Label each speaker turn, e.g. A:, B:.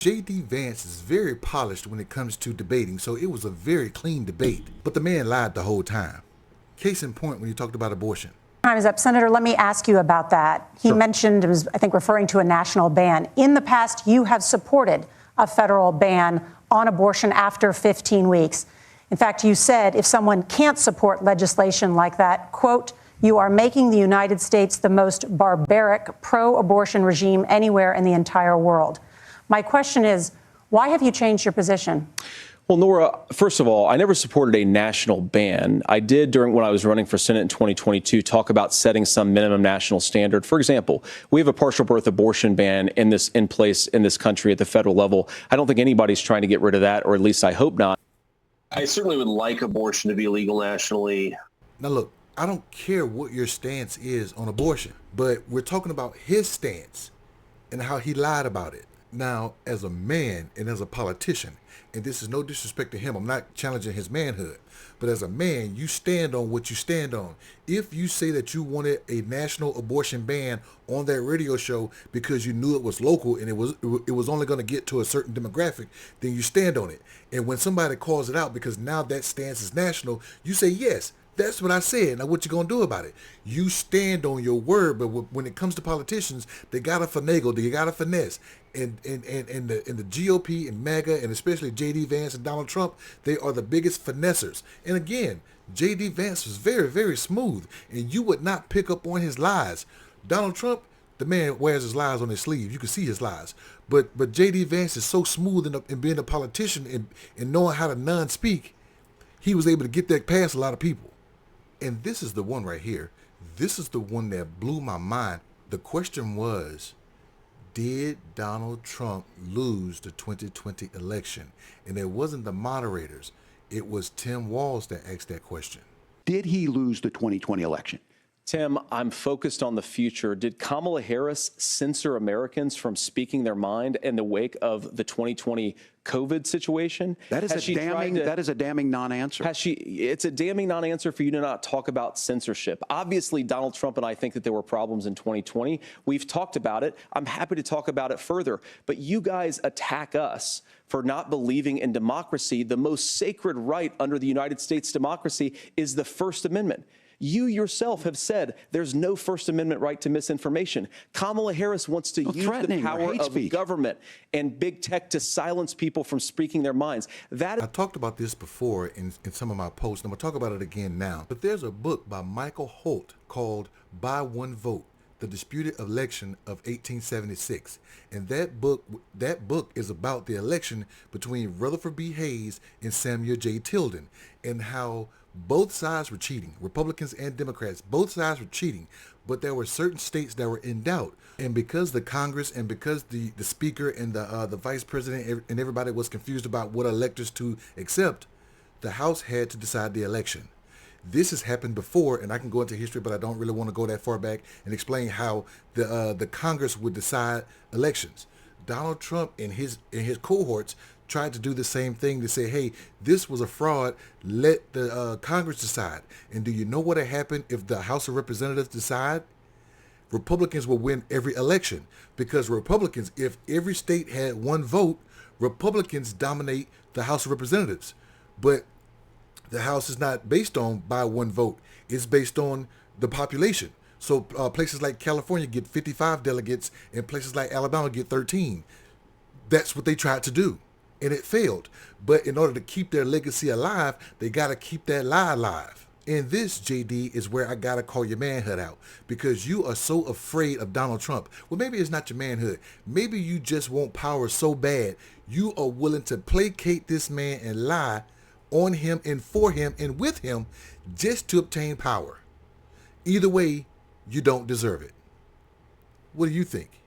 A: J.D. Vance is very polished when it comes to debating, so it was a very clean debate. But the man lied the whole time. Case in point when you talked about abortion.
B: Time is up. Senator, let me ask you about that. He mentioned, was, I think, referring to a national ban. In the past, you have supported a federal ban on abortion after 15 weeks. In fact, you said if someone can't support legislation like that, quote, you are making the United States the most barbaric pro-abortion regime anywhere in the entire world. My question is, why have you changed your position?
C: Well, Nora, first of all, I never supported a national ban. I did when I was running for Senate in 2022 talk about setting some minimum national standard. For example, we have a partial birth abortion ban in place in this country at the federal level. I don't think anybody's trying to get rid of that, or at least I hope not.
D: I certainly would like abortion to be illegal nationally.
A: Now, look, I don't care what your stance is on abortion, but we're talking about his stance and how he lied about it. Now, as a man and as a politician, and this is no disrespect to him, I'm not challenging his manhood, but as a man, you stand on what you stand on. If you say that you wanted a national abortion ban on that radio show because you knew it was local and it was only going to get to a certain demographic, then you stand on it. And when somebody calls it out because now that stance is national, you say, yes, that's what I said. Now, what you going to do about it? You stand on your word, but when it comes to politicians, they got to finagle, they got to finesse. And the GOP and MAGA, and especially J.D. Vance and Donald Trump, they are the biggest finessers. And again, J.D. Vance was very, very smooth, and you would not pick up on his lies. Donald Trump, the man wears his lies on his sleeve. You can see his lies. But J.D. Vance is so smooth in being a politician and knowing how to non-speak, he was able to get that past a lot of people. And this is the one right here. This is the one that blew my mind. The question was, did Donald Trump lose the 2020 election? And it wasn't the moderators. It was Tim Walz that asked that question.
E: Did he lose the 2020 election?
C: Tim, I'm focused on the future. Did Kamala Harris censor Americans from speaking their mind in the wake of the 2020 COVID situation?
E: That is a damning non-answer.
C: It's a damning non-answer for you to not talk about censorship. Obviously, Donald Trump and I think that there were problems in 2020. We've talked about it. I'm happy to talk about it further. But you guys attack us for not believing in democracy. The most sacred right under the United States democracy is the First Amendment. You yourself have said there's no First Amendment right to misinformation. Kamala Harris wants to use the power of government and big tech to silence people from speaking their minds. I
A: talked about this before in some of my posts, and I'm going to talk about it again now. But there's a book by Michael Holt called By One Vote, The Disputed Election of 1876. And that book is about the election between Rutherford B. Hayes and Samuel J. Tilden, and how both sides were cheating. Republicans and Democrats, both sides were cheating, but there were certain states that were in doubt. And because the Congress and because the speaker and the vice president and everybody was confused about what electors to accept, the House had to decide the election. This has happened before, and I can go into history, but I don't really want to go that far back and explain how the Congress would decide elections. Donald Trump and his cohorts tried to do the same thing to say, hey, this was a fraud, let the Congress decide. And do you know what had happened if the House of Representatives decide? Republicans will win every election, because Republicans, if every state had one vote, Republicans dominate the House of Representatives. But the House is not based on by one vote. It's based on the population. So places like California get 55 delegates and places like Alabama get 13. That's what they tried to do, and it failed. But in order to keep their legacy alive, they got to keep that lie alive. And this, JD, is where I got to call your manhood out, because you are so afraid of Donald Trump. Well, maybe it's not your manhood. Maybe you just want power so bad you are willing to placate this man and lie on him and for him and with him just to obtain power. Either way, you don't deserve it. What do you think?